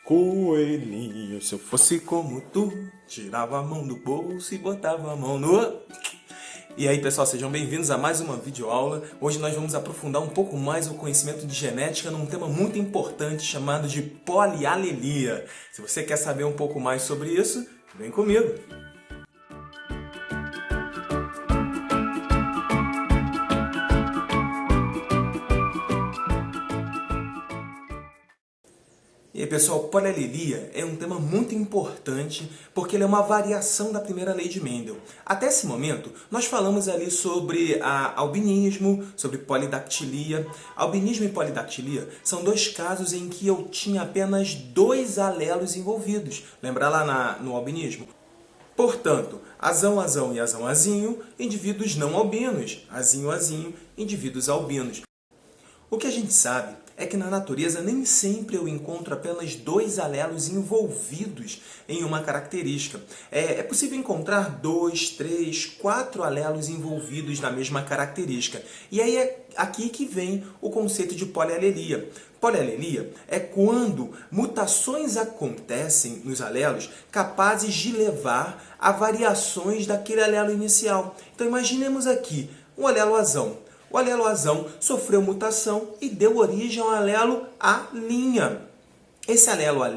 Coelhinho, se eu fosse como tu, tirava a mão do bolso e botava a mão no... E aí, pessoal, sejam bem-vindos a mais uma videoaula. Hoje nós vamos aprofundar um pouco mais o conhecimento de genética num tema muito importante chamado de polialelia. Se você quer saber um pouco mais sobre isso, vem comigo! E aí, pessoal, polialelia é um tema muito importante porque ele é uma variação da primeira lei de Mendel. Até esse momento, nós falamos ali sobre albinismo, sobre polidactilia. Albinismo e polidactilia são dois casos em que eu tinha apenas dois alelos envolvidos. Lembra lá no albinismo? Portanto, azão, azão e azão, azinho, indivíduos não albinos. Azinho, azinho, indivíduos albinos. O que a gente sabe é que na natureza nem sempre eu encontro apenas dois alelos envolvidos em uma característica. É possível encontrar 2, 3, 4 alelos envolvidos na mesma característica. E aí é aqui que vem o conceito de polialelia. Polialelia é quando mutações acontecem nos alelos capazes de levar a variações daquele alelo inicial. Então imaginemos aqui um alelo azão. O alelo azão sofreu mutação e deu origem ao alelo A'. Esse alelo A'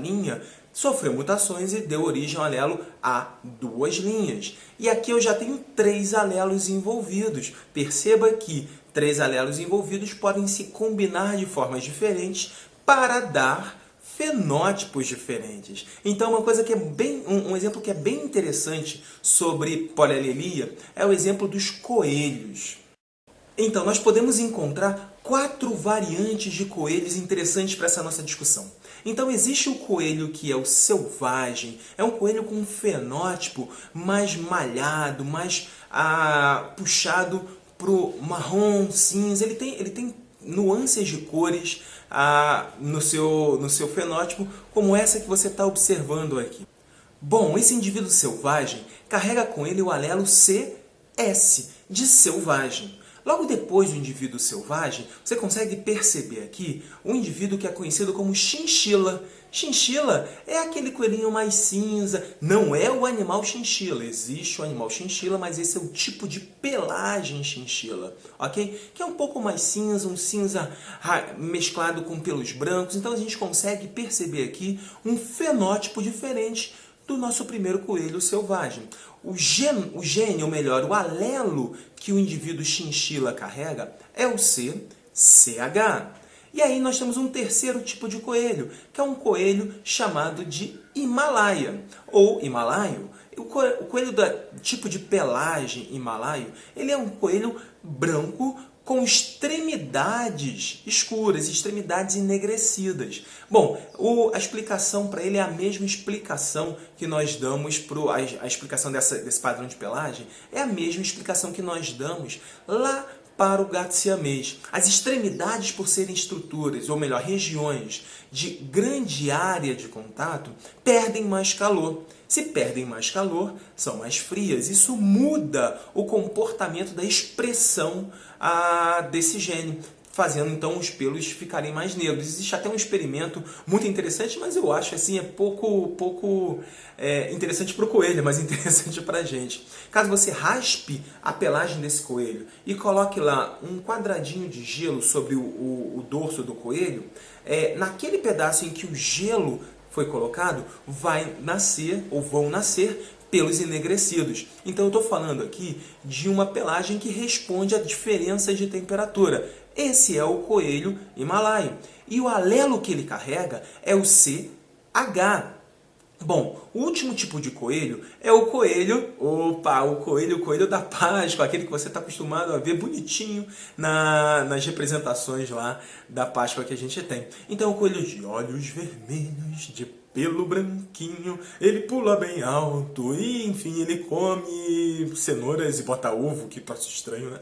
sofreu mutações e deu origem ao alelo A'. E aqui eu já tenho 3 alelos envolvidos. Perceba que 3 alelos envolvidos podem se combinar de formas diferentes para dar fenótipos diferentes. Então, uma coisa que é um exemplo que é bem interessante sobre polialelia é o exemplo dos coelhos. Então, nós podemos encontrar 4 variantes de coelhos interessantes para essa nossa discussão. Então, existe o coelho que é o selvagem, é um coelho com um fenótipo mais malhado, mais puxado para o marrom, cinza. Ele tem nuances de cores no seu fenótipo, como essa que você está observando aqui. Bom, esse indivíduo selvagem carrega com ele o alelo CS, de selvagem. Logo depois do indivíduo selvagem, você consegue perceber aqui um indivíduo que é conhecido como chinchila. Chinchila é aquele coelhinho mais cinza, não é o animal chinchila. Existe o animal chinchila, mas esse é o tipo de pelagem chinchila, ok? Que é um pouco mais cinza, um cinza mesclado com pelos brancos. Então a gente consegue perceber aqui um fenótipo diferente do nosso primeiro coelho selvagem. O gene, ou melhor, o alelo que o indivíduo chinchila carrega é o CH. E aí nós temos um terceiro tipo de coelho, que é um coelho chamado de Himalaia, ou himalaio. O coelho do tipo de pelagem himalaio, ele é um coelho branco com extremidades escuras, extremidades enegrecidas. Bom, a explicação para ele é a mesma explicação que nós damos a explicação desse padrão de pelagem é a mesma explicação que nós damos lá para o gato siamês. As extremidades, por serem estruturas, ou melhor, regiões de grande área de contato, perdem mais calor. Se perdem mais calor, são mais frias. Isso muda o comportamento da expressão desse gene, fazendo então os pelos ficarem mais negros. Existe até um experimento muito interessante, mas eu acho assim pouco interessante para o coelho, mas interessante para a gente. Caso você raspe a pelagem desse coelho e coloque lá um quadradinho de gelo sobre o dorso do coelho, naquele pedaço em que o gelo foi colocado, vai nascer ou vão nascer pelos enegrecidos. Então eu estou falando aqui de uma pelagem que responde a diferenças de temperatura. Esse é o coelho himalaio. E o alelo que ele carrega é o CH. Bom, o último tipo de coelho é o coelho, o coelho da Páscoa, aquele que você está acostumado a ver bonitinho nas representações lá da Páscoa que a gente tem. Então, o coelho de olhos vermelhos, de pelo branquinho, ele pula bem alto e, enfim, ele come cenouras e bota ovo, que troço estranho, né?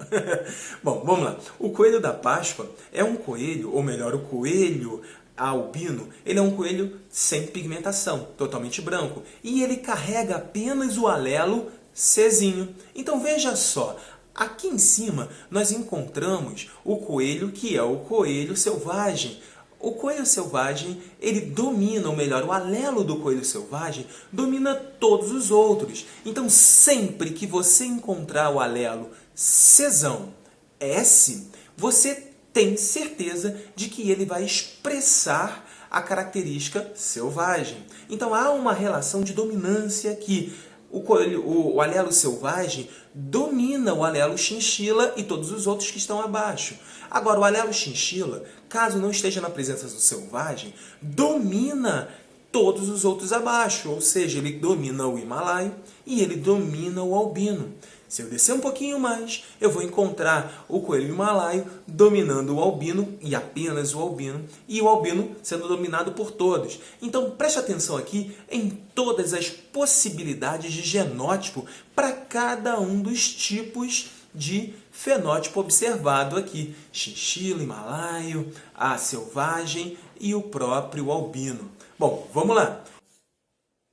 Bom, vamos lá. O coelho da Páscoa é um coelho, ou melhor, o coelho albino, ele é um coelho sem pigmentação, totalmente branco. E ele carrega apenas o alelo Czinho. Então veja só, aqui em cima nós encontramos o coelho que é o coelho selvagem. O coelho selvagem, ele domina, ou melhor, o alelo do coelho selvagem domina todos os outros. Então, sempre que você encontrar o alelo Czão S, você tem certeza de que ele vai expressar a característica selvagem. Então, há uma relação de dominância aqui. O alelo selvagem domina o alelo chinchila e todos os outros que estão abaixo. Agora, o alelo chinchila, caso não esteja na presença do selvagem, domina todos os outros abaixo, ou seja, ele domina o himalaio e ele domina o albino. Se eu descer um pouquinho mais, eu vou encontrar o coelho himalaio dominando o albino, e apenas o albino, e o albino sendo dominado por todos. Então, preste atenção aqui em todas as possibilidades de genótipo para cada um dos tipos de fenótipo observado aqui. Chinchila, himalaio, a selvagem e o próprio albino. Bom, vamos lá.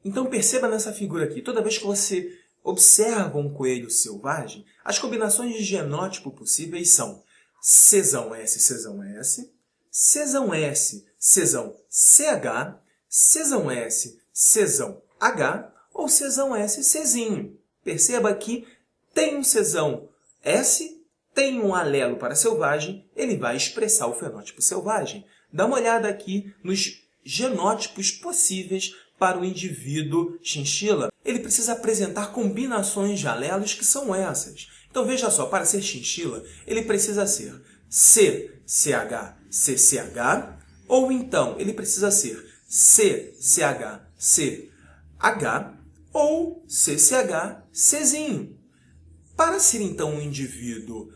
Então, perceba nessa figura aqui, toda vez que você observa um coelho selvagem, as combinações de genótipo possíveis são Czão S, Czão S, Czão S, Czão CH, Czão S, Czão H ou Czão S, Czinho. Perceba que tem um Czão S, tem um alelo para selvagem, ele vai expressar o fenótipo selvagem. Dá uma olhada aqui nos genótipos possíveis para o indivíduo chinchila. Ele precisa apresentar combinações de alelos que são essas. Então, veja só, para ser chinchila, ele precisa ser CCH, CCH, ou então ele precisa ser CCH, CH, ou CCH, Czinho. Para ser, então, um indivíduo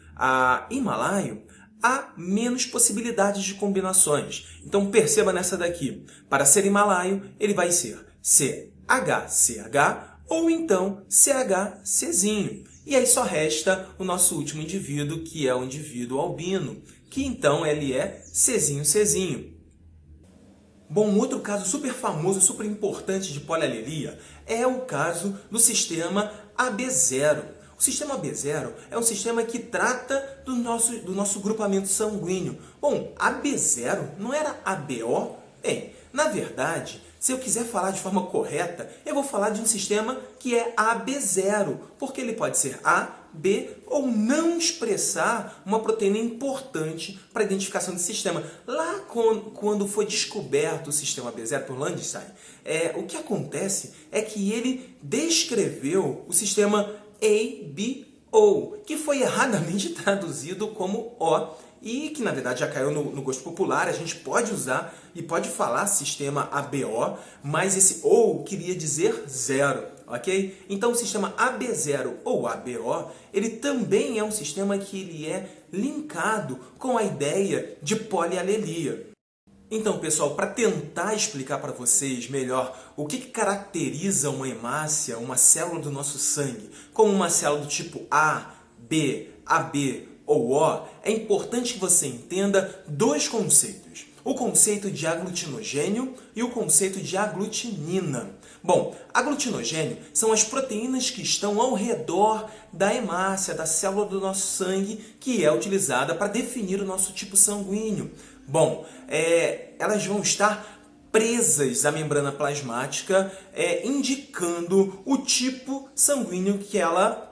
himalaio, há menos possibilidades de combinações. Então, perceba nessa daqui. Para ser himalaio, ele vai ser CH, ou então CH, Czinho. E aí só resta o nosso último indivíduo, que é o indivíduo albino, que então ele é Czinho, Czinho. Bom, um outro caso super famoso, super importante de polialelia é o caso do sistema AB0. O sistema AB0 é um sistema que trata do nosso grupamento sanguíneo. Bom, AB0 não era ABO? Bem, na verdade, se eu quiser falar de forma correta, eu vou falar de um sistema que é AB0, porque ele pode ser A, B ou não expressar uma proteína importante para a identificação desse sistema. Lá quando foi descoberto o sistema AB0 por Landstein, o que acontece é que ele descreveu o sistema ABO, que foi erradamente traduzido como O, e que na verdade já caiu no gosto popular. A gente pode usar e pode falar sistema ABO, mas esse O queria dizer zero, ok? Então o sistema AB0 ou ABO, ele também é um sistema que ele é linkado com a ideia de polialelia. Então, pessoal, para tentar explicar para vocês melhor o que caracteriza uma hemácia, uma célula do nosso sangue, como uma célula do tipo A, B, AB ou O, é importante que você entenda dois conceitos. O conceito de aglutinogênio e o conceito de aglutinina. Bom, aglutinogênio são as proteínas que estão ao redor da hemácia, da célula do nosso sangue, que é utilizada para definir o nosso tipo sanguíneo. Bom, elas vão estar presas à membrana plasmática, indicando o tipo sanguíneo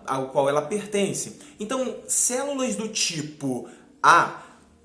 ao qual ela pertence. Então, células do tipo A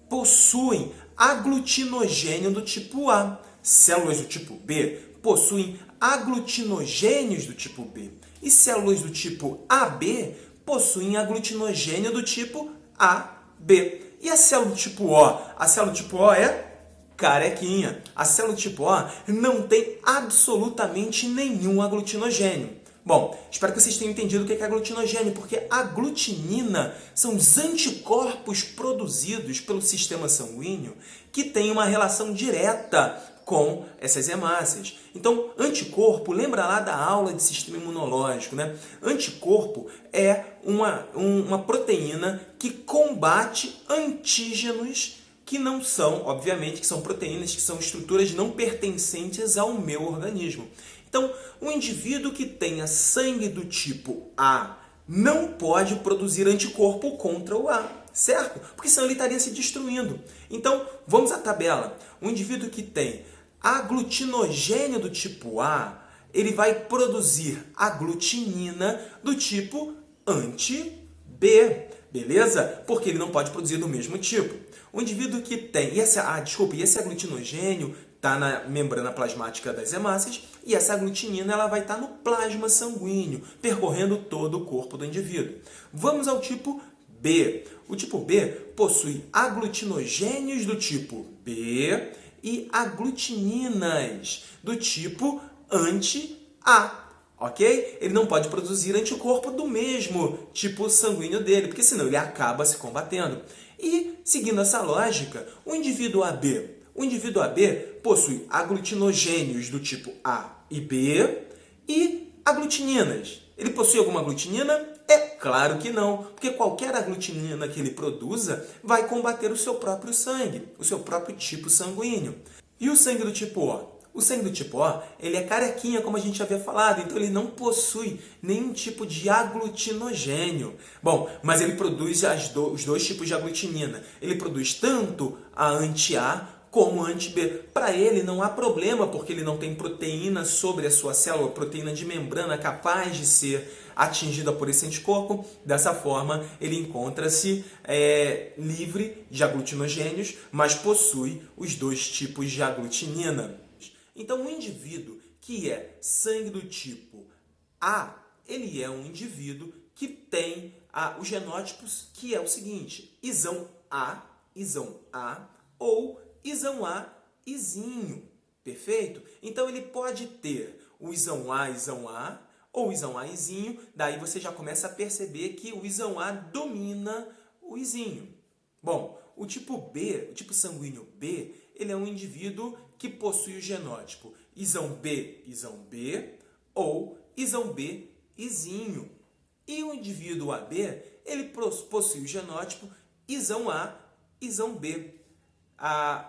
possuem aglutinogênio do tipo A. Células do tipo B possuem aglutinogênios do tipo B. E células do tipo AB possuem aglutinogênio do tipo AB. E a célula do tipo O? A célula do tipo O é carequinha. A célula do tipo O não tem absolutamente nenhum aglutinogênio. Bom, espero que vocês tenham entendido o que é aglutinogênio, porque a aglutinina são os anticorpos produzidos pelo sistema sanguíneo que têm uma relação direta com essas hemácias. Então, anticorpo, lembra lá da aula de sistema imunológico, né? Anticorpo é uma proteína que combate antígenos que não são, obviamente, que são proteínas que são estruturas não pertencentes ao meu organismo. Então, um indivíduo que tenha sangue do tipo A não pode produzir anticorpo contra o A. certo? Porque senão ele estaria se destruindo. Então, vamos à tabela. Um indivíduo que tem aglutinogênio do tipo A, ele vai produzir aglutinina do tipo anti-B, beleza? Porque ele não pode produzir do mesmo tipo. O indivíduo que tem, esse aglutinogênio está na membrana plasmática das hemácias e essa aglutinina ela vai estar no plasma sanguíneo, percorrendo todo o corpo do indivíduo. Vamos ao tipo B. O tipo B possui aglutinogênios do tipo B e aglutininas do tipo anti-A. Ok? Ele não pode produzir anticorpo do mesmo tipo sanguíneo dele, porque senão ele acaba se combatendo. E, seguindo essa lógica, o indivíduo AB possui aglutinogênios do tipo A e B e aglutininas. Ele possui alguma aglutinina? É claro que não, porque qualquer aglutinina que ele produza vai combater o seu próprio sangue, o seu próprio tipo sanguíneo. E o sangue do tipo O? O sangue do tipo O, ele é carequinha, como a gente havia falado, então ele não possui nenhum tipo de aglutinogênio. Bom, mas ele produz os dois tipos de aglutinina. Ele produz tanto a anti-A como a anti-B. Para ele não há problema, porque ele não tem proteína sobre a sua célula, proteína de membrana capaz de ser atingida por esse anticorpo. Dessa forma, ele encontra-se livre de aglutinogênios, mas possui os dois tipos de aglutinina. Então, o indivíduo que é sangue do tipo A, ele é um indivíduo que tem os genótipos que é o seguinte, isão A ou isão A, izinho, perfeito? Então, ele pode ter o isão A ou isão A, izinho, daí você já começa a perceber que o isão A domina o izinho. Bom, o tipo B, o tipo sanguíneo B, ele é um indivíduo que possui o genótipo isão B ou isão B, izinho. E o indivíduo AB, ele possui o genótipo isão A, isão B.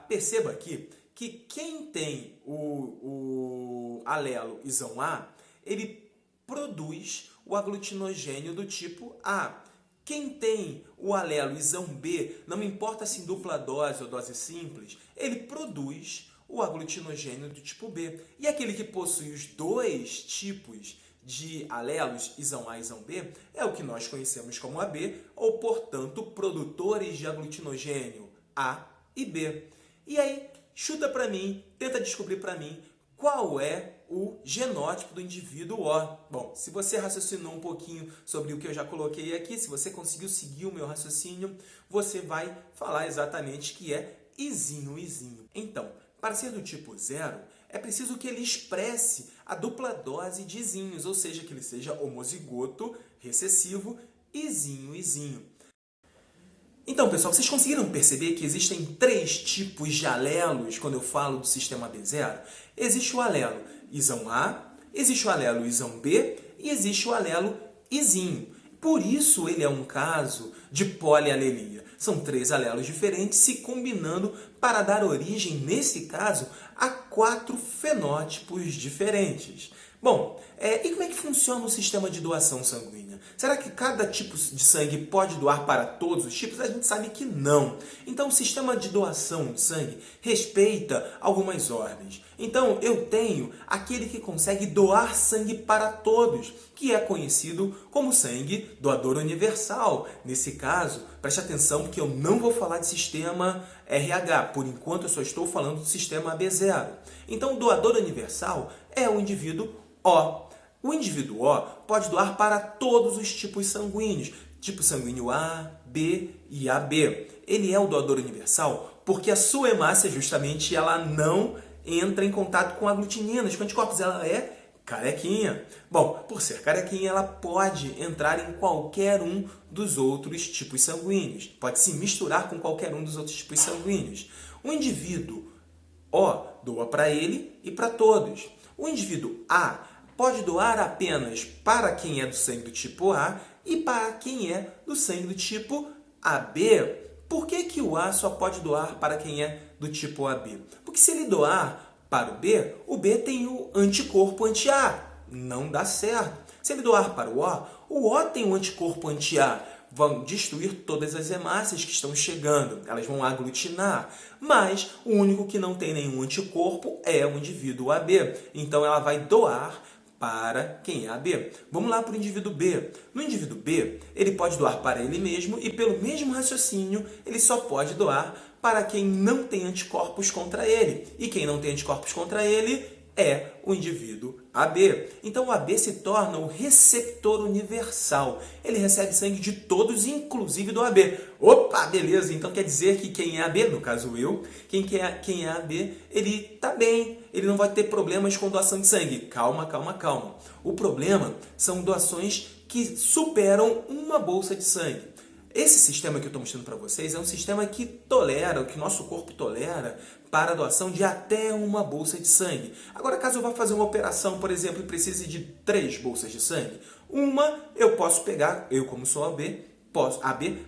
Perceba aqui que quem tem o alelo isão A, ele produz o aglutinogênio do tipo A. Quem tem o alelo isão B, não importa se em dupla dose ou dose simples, ele produz o aglutinogênio do tipo B. E aquele que possui os dois tipos de alelos, isão A e isão B, é o que nós conhecemos como AB, ou, portanto, produtores de aglutinogênio A e B. E aí, chuta para mim, tenta descobrir para mim qual é o genótipo do indivíduo O. Bom, se você raciocinou um pouquinho sobre o que eu já coloquei aqui, se você conseguiu seguir o meu raciocínio, você vai falar exatamente que é izinho. Então, para ser do tipo 0, é preciso que ele expresse a dupla dose de izinhos, ou seja, que ele seja homozigoto, recessivo, izinho. Então, pessoal, vocês conseguiram perceber que existem 3 tipos de alelos quando eu falo do sistema B0? Existe o alelo isão A, existe o alelo isão B e existe o alelo izinho. Por isso ele é um caso de polialelia. São 3 alelos diferentes se combinando para dar origem, nesse caso, a 4 fenótipos diferentes. Bom, e como é que funciona o sistema de doação sanguínea? Será que cada tipo de sangue pode doar para todos os tipos? A gente sabe que não. Então, o sistema de doação de sangue respeita algumas ordens. Então, eu tenho aquele que consegue doar sangue para todos, que é conhecido como sangue doador universal. Nesse caso, preste atenção porque eu não vou falar de sistema RH. Por enquanto, eu só estou falando do sistema AB0. Então, o doador universal é o indivíduo O. O indivíduo O pode doar para todos os tipos sanguíneos, tipo sanguíneo A, B e AB. Ele é o doador universal porque a sua hemácia, justamente, ela não entra em contato com aglutininas, com anticorpos, ela é carequinha. Bom, por ser carequinha, ela pode entrar em qualquer um dos outros tipos sanguíneos, pode se misturar com qualquer um dos outros tipos sanguíneos. O indivíduo O doa para ele e para todos. O indivíduo A pode doar apenas para quem é do sangue do tipo A e para quem é do sangue do tipo AB. Por que o A só pode doar para quem é do tipo AB? Porque se ele doar para o B tem o anticorpo anti-A. Não dá certo. Se ele doar para o O tem o anticorpo anti-A. vão destruir todas as hemácias que estão chegando, elas vão aglutinar, mas o único que não tem nenhum anticorpo é o indivíduo AB, então ela vai doar para quem é AB. Vamos lá para o indivíduo B. No indivíduo B, ele pode doar para ele mesmo e pelo mesmo raciocínio, ele só pode doar para quem não tem anticorpos contra ele. E quem não tem anticorpos contra ele é o indivíduo AB. Então, o AB se torna o receptor universal. Ele recebe sangue de todos, inclusive do AB. Opa, beleza! Então, quer dizer que quem é AB, no caso eu, quem é AB, ele está bem, ele não vai ter problemas com doação de sangue. Calma, calma, calma. O problema são doações que superam uma bolsa de sangue. Esse sistema que eu estou mostrando para vocês é um sistema que tolera, o que nosso corpo tolera para a doação de até uma bolsa de sangue. Agora, caso eu vá fazer uma operação, por exemplo, e precise de 3 bolsas de sangue, uma eu posso pegar, eu como sou AB,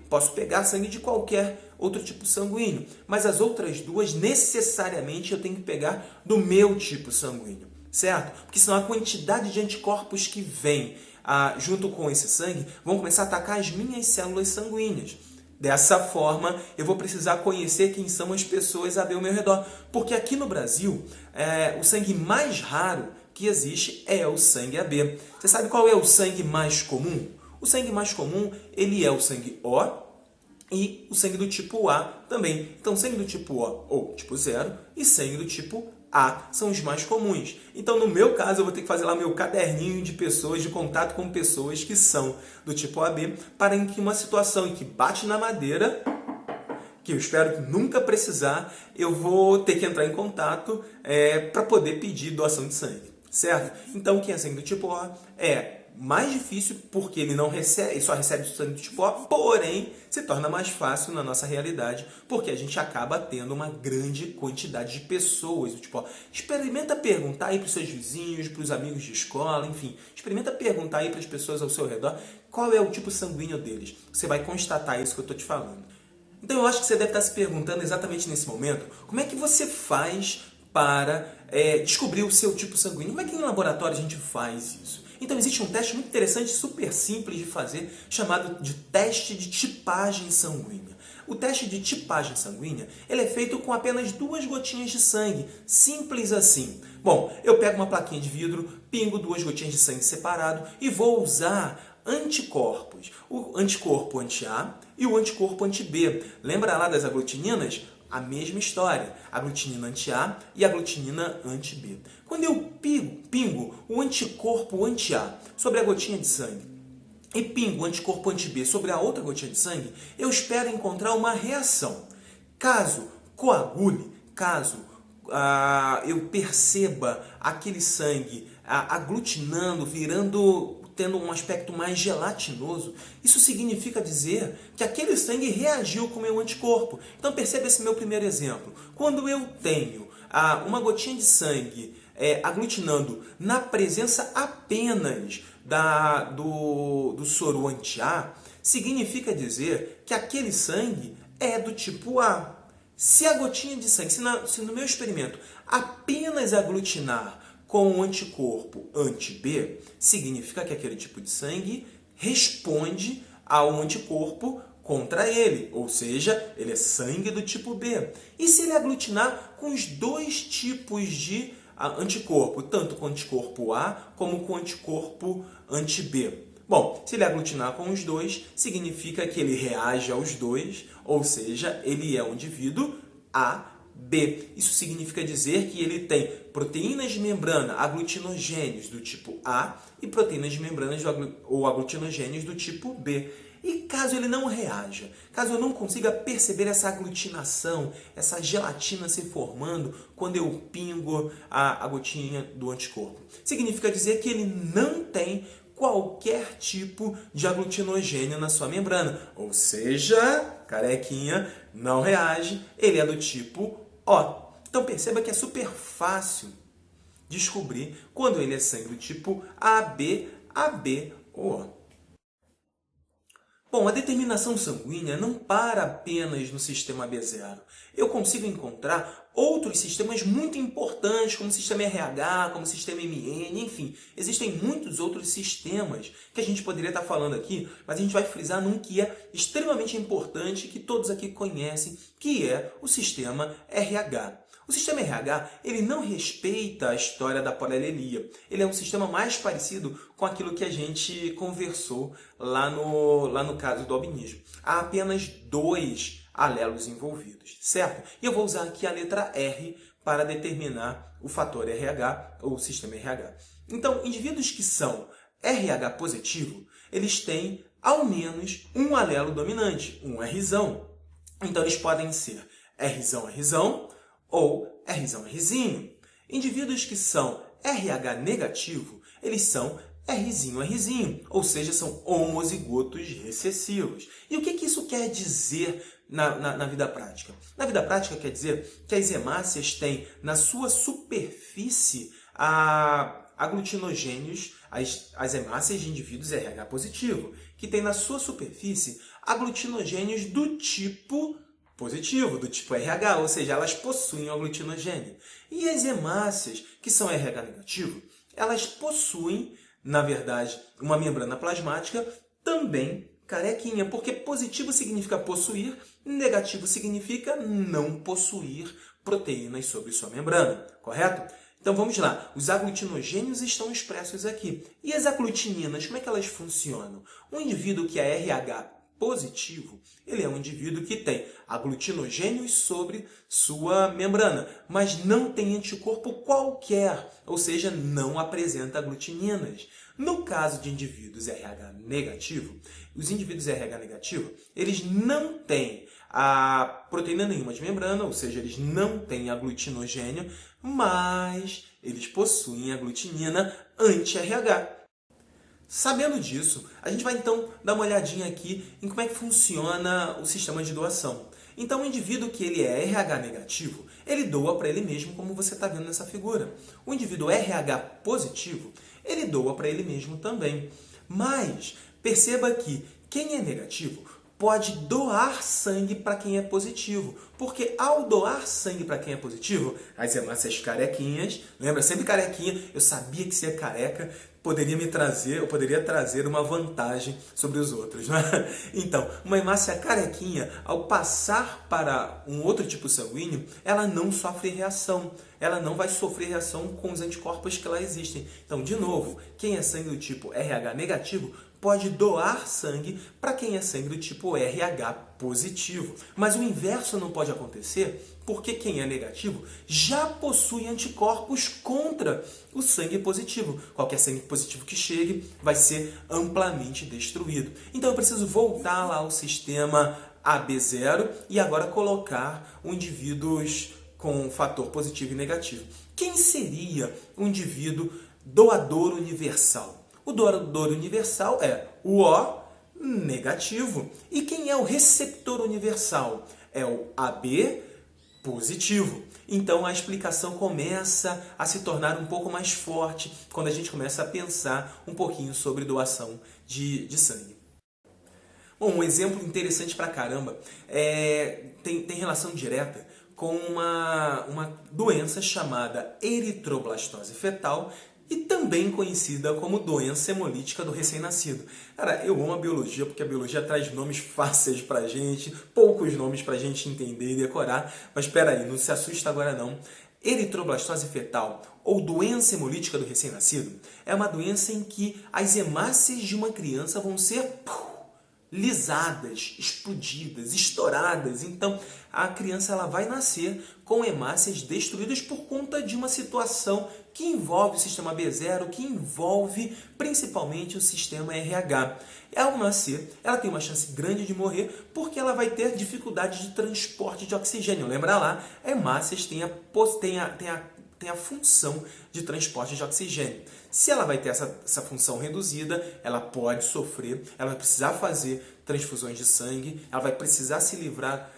posso pegar sangue de qualquer outro tipo sanguíneo, mas as outras 2 necessariamente eu tenho que pegar do meu tipo sanguíneo, certo? Porque senão a quantidade de anticorpos que vem junto com esse sangue, vão começar a atacar as minhas células sanguíneas. Dessa forma, eu vou precisar conhecer quem são as pessoas AB ao meu redor. Porque aqui no Brasil, o sangue mais raro que existe é o sangue AB. Você sabe qual é o sangue mais comum? O sangue mais comum, ele é o sangue O e o sangue do tipo A também. Então, sangue do tipo O ou tipo 0 e sangue do tipo A são os mais comuns. Então, no meu caso, eu vou ter que fazer lá meu caderninho de pessoas, de contato com pessoas que são do tipo AB, para em que uma situação em que bate na madeira, que eu espero nunca precisar, eu vou ter que entrar em contato para poder pedir doação de sangue, certo? Então, quem é sangue do tipo O é mais difícil porque ele não recebe, ele só recebe o sangue do tipo O, porém se torna mais fácil na nossa realidade porque a gente acaba tendo uma grande quantidade de pessoas do tipo O. Experimenta perguntar aí para os seus vizinhos, para os amigos de escola, enfim, experimenta perguntar aí para as pessoas ao seu redor qual é o tipo sanguíneo deles. Você vai constatar isso que eu estou te falando. Então eu acho que você deve estar se perguntando exatamente nesse momento como é que você faz para descobrir o seu tipo sanguíneo. Como é que em laboratório a gente faz isso? Então existe um teste muito interessante, super simples de fazer, chamado de teste de tipagem sanguínea. O teste de tipagem sanguínea ele é feito com apenas 2 gotinhas de sangue, simples assim. Bom, eu pego uma plaquinha de vidro, pingo 2 gotinhas de sangue separado e vou usar anticorpos. O anticorpo anti-A e o anticorpo anti-B. Lembra lá das aglutininas? A mesma história, aglutinina anti-A e aglutinina anti-B. Quando eu pingo o anticorpo anti-A sobre a gotinha de sangue e pingo o anticorpo anti-B sobre a outra gotinha de sangue, eu espero encontrar uma reação. Caso coagule, caso eu perceba aquele sangue aglutinando, tendo um aspecto mais gelatinoso, isso significa dizer que aquele sangue reagiu com o meu anticorpo. Então perceba esse meu primeiro exemplo. Quando eu tenho uma gotinha de sangue aglutinando na presença apenas do soro anti-A, significa dizer que aquele sangue é do tipo A. Se a gotinha de sangue, se no meu experimento apenas aglutinar com o anticorpo anti-B, significa que aquele tipo de sangue responde ao anticorpo contra ele, ou seja, ele é sangue do tipo B. E se ele aglutinar com os 2 tipos de anticorpo, tanto com o anticorpo A como com o anticorpo anti-B? Bom, se ele aglutinar com os 2, significa que ele reage aos 2, ou seja, ele é um indivíduo AB. Isso significa dizer que ele tem proteínas de membrana aglutinogênios do tipo A e proteínas de membrana ou aglutinogênios do tipo B. E caso ele não reaja, caso eu não consiga perceber essa aglutinação, essa gelatina se formando quando eu pingo a gotinha do anticorpo, significa dizer que ele não tem qualquer tipo de aglutinogênio na sua membrana. Ou seja, carequinha, não reage, ele é do tipo O. Então perceba que é super fácil descobrir quando ele é sangue do tipo AB, AB ou O. Bom, a determinação sanguínea não para apenas no sistema B0. Eu consigo encontrar outros sistemas muito importantes, como o sistema RH, como o sistema MN, enfim. Existem muitos outros sistemas que a gente poderia estar falando aqui, mas a gente vai frisar num que é extremamente importante, que todos aqui conhecem, que é o sistema RH. O sistema RH, ele não respeita a história da polialelia. Ele é um sistema mais parecido com aquilo que a gente conversou lá no caso do albinismo. Há apenas 2 alelos envolvidos, certo? E eu vou usar aqui a letra R para determinar o fator RH, ou o sistema RH. Então, indivíduos que são RH positivo, eles têm ao menos um alelo dominante, um Rzão. Então, eles podem ser Rzão, Rzão, ou Rzão, Rzinho. Indivíduos que são RH negativo, eles são Rzinho, Rzinho, ou seja, são homozigotos recessivos. E o que isso quer dizer na vida prática? Na vida prática quer dizer que as hemácias têm na sua superfície aglutinogênios, as hemácias de indivíduos RH positivo, que têm na sua superfície aglutinogênios do tipo positivo, do tipo RH, ou seja, elas possuem o aglutinogênio. E as hemácias, que são RH negativo, elas possuem, na verdade, uma membrana plasmática também carequinha, porque positivo significa possuir, negativo significa não possuir proteínas sobre sua membrana, correto? Então vamos lá, os aglutinogênios estão expressos aqui. E as aglutininas, como é que elas funcionam? Um indivíduo que é RH positivo, ele é um indivíduo que tem aglutinogênios sobre sua membrana, mas não tem anticorpo qualquer, ou seja, não apresenta aglutininas. No caso de indivíduos RH negativo, os indivíduos RH negativo, eles não têm a proteína nenhuma de membrana, ou seja, eles não têm aglutinogênio, mas eles possuem aglutinina anti-RH. Sabendo disso, a gente vai então dar uma olhadinha aqui em como é que funciona o sistema de doação. Então, o indivíduo que ele é RH negativo, ele doa para ele mesmo, como você está vendo nessa figura. O indivíduo RH positivo, ele doa para ele mesmo também. Mas, perceba que quem é negativo pode doar sangue para quem é positivo. Porque ao doar sangue para quem é positivo, as hemácias carequinhas, lembra, sempre carequinha, eu sabia que ser careca eu poderia trazer uma vantagem sobre os outros, não é? Então, uma hemácia carequinha, ao passar para um outro tipo sanguíneo, ela não sofre reação. Ela não vai sofrer reação com os anticorpos que lá existem. Então, de novo, quem é sangue do tipo RH negativo pode doar sangue para quem é sangue do tipo RH positivo. Mas o inverso não pode acontecer porque quem é negativo já possui anticorpos contra o sangue positivo. Qualquer sangue positivo que chegue vai ser amplamente destruído. Então eu preciso voltar lá ao sistema AB0 e agora colocar os indivíduos com fator positivo e negativo. Quem seria o indivíduo doador universal? O doador universal é o O negativo. E quem é o receptor universal? É o AB positivo. Então a explicação começa a se tornar um pouco mais forte quando a gente começa a pensar um pouquinho sobre doação de sangue. Bom, um exemplo interessante pra caramba tem relação direta com uma doença chamada eritroblastose fetal, e também conhecida como doença hemolítica do recém-nascido. Cara, eu amo a biologia porque a biologia traz nomes fáceis pra gente, poucos nomes pra gente entender e decorar, mas espera aí, não se assusta agora não. Eritroblastose fetal, ou doença hemolítica do recém-nascido, é uma doença em que as hemácias de uma criança vão ser lisadas, explodidas, estouradas. Então, a criança ela vai nascer com hemácias destruídas por conta de uma situação que envolve o sistema B0, que envolve principalmente o sistema RH. Ao nascer, ela tem uma chance grande de morrer porque ela vai ter dificuldade de transporte de oxigênio. Lembra lá, hemácias têm a função de transporte de oxigênio. Se ela vai ter essa função reduzida, ela pode sofrer, ela vai precisar fazer transfusões de sangue, ela vai precisar se livrar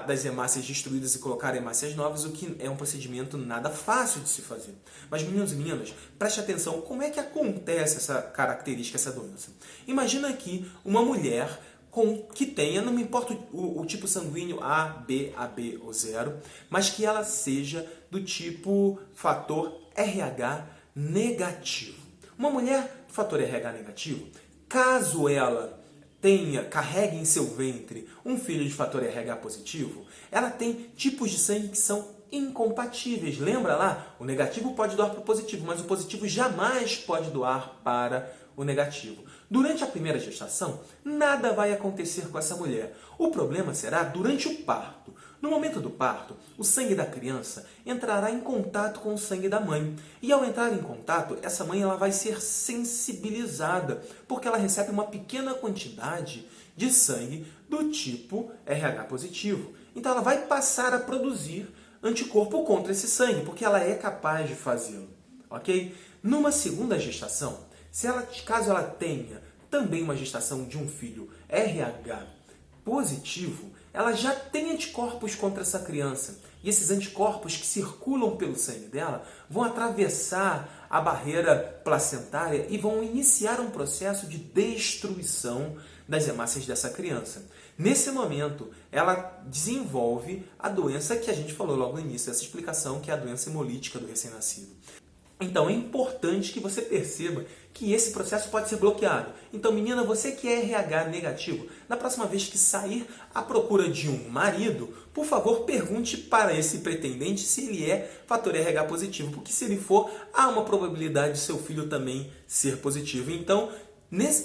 das hemácias destruídas e colocar hemácias novas, o que é um procedimento nada fácil de se fazer. Mas, meninos e meninas, preste atenção como é que acontece essa característica, essa doença. Imagina aqui uma mulher que tenha, não me importa o tipo sanguíneo A, B, AB ou 0, mas que ela seja do tipo fator RH negativo. Uma mulher do fator RH negativo, caso ela carregue em seu ventre um filho de fator RH positivo, ela tem tipos de sangue que são incompatíveis. Lembra lá? O negativo pode doar para o positivo, mas o positivo jamais pode doar para o negativo. Durante a primeira gestação, nada vai acontecer com essa mulher. O problema será durante o parto. No momento do parto, o sangue da criança entrará em contato com o sangue da mãe. E ao entrar em contato, essa mãe ela vai ser sensibilizada, porque ela recebe uma pequena quantidade de sangue do tipo RH positivo. Então ela vai passar a produzir anticorpo contra esse sangue, porque ela é capaz de fazê-lo. Ok? Numa segunda gestação, caso ela tenha também uma gestação de um filho RH positivo, ela já tem anticorpos contra essa criança. E esses anticorpos que circulam pelo sangue dela vão atravessar a barreira placentária e vão iniciar um processo de destruição das hemácias dessa criança. Nesse momento, ela desenvolve a doença que a gente falou logo no início dessa explicação, que é a doença hemolítica do recém-nascido. Então é importante que você perceba que esse processo pode ser bloqueado. Então, menina, você que é RH negativo, na próxima vez que sair à procura de um marido, por favor, pergunte para esse pretendente se ele é fator RH positivo, porque se ele for, há uma probabilidade de seu filho também ser positivo. Então,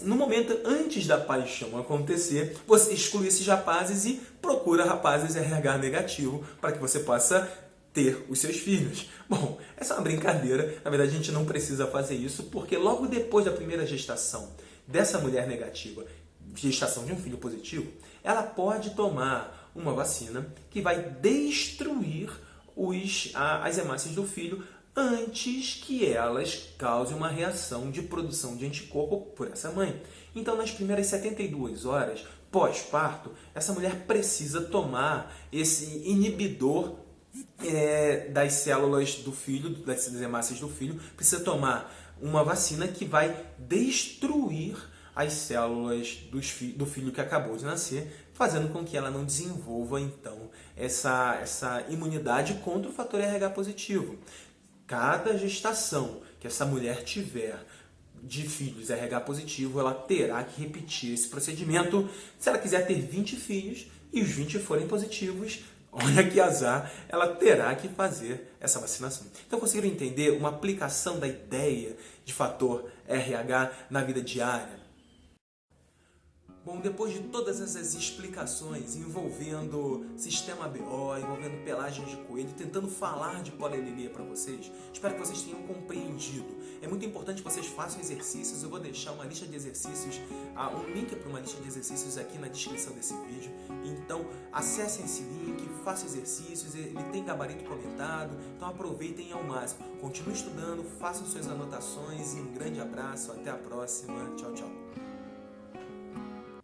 no momento antes da paixão acontecer, você exclui esses rapazes e procura rapazes RH negativo para que você possa ter os seus filhos. Bom, essa é uma brincadeira. Na verdade, a gente não precisa fazer isso, porque logo depois da primeira gestação dessa mulher negativa, gestação de um filho positivo, ela pode tomar uma vacina que vai destruir as hemácias do filho antes que elas causem uma reação de produção de anticorpo por essa mãe. Então, nas primeiras 72 horas pós-parto, essa mulher precisa tomar esse inibidor das células do filho, das hemácias do filho, precisa tomar uma vacina que vai destruir as células do filho que acabou de nascer, fazendo com que ela não desenvolva, então, essa imunidade contra o fator RH positivo. Cada gestação que essa mulher tiver de filhos RH positivo, ela terá que repetir esse procedimento. Se ela quiser ter 20 filhos e os 20 forem positivos, olha que azar, ela terá que fazer essa vacinação. Então, conseguiram entender uma aplicação da ideia de fator RH na vida diária? Bom, depois de todas essas explicações envolvendo sistema BO, envolvendo pelagens de coelho, tentando falar de polielilia para vocês, espero que vocês tenham compreendido. É muito importante que vocês façam exercícios. Eu vou deixar uma lista de exercícios, um link para uma lista de exercícios aqui na descrição desse vídeo. Então, acessem esse link, façam exercícios, ele tem gabarito comentado, então aproveitem ao máximo. Continuem estudando, façam suas anotações e um grande abraço, até a próxima. Tchau, tchau.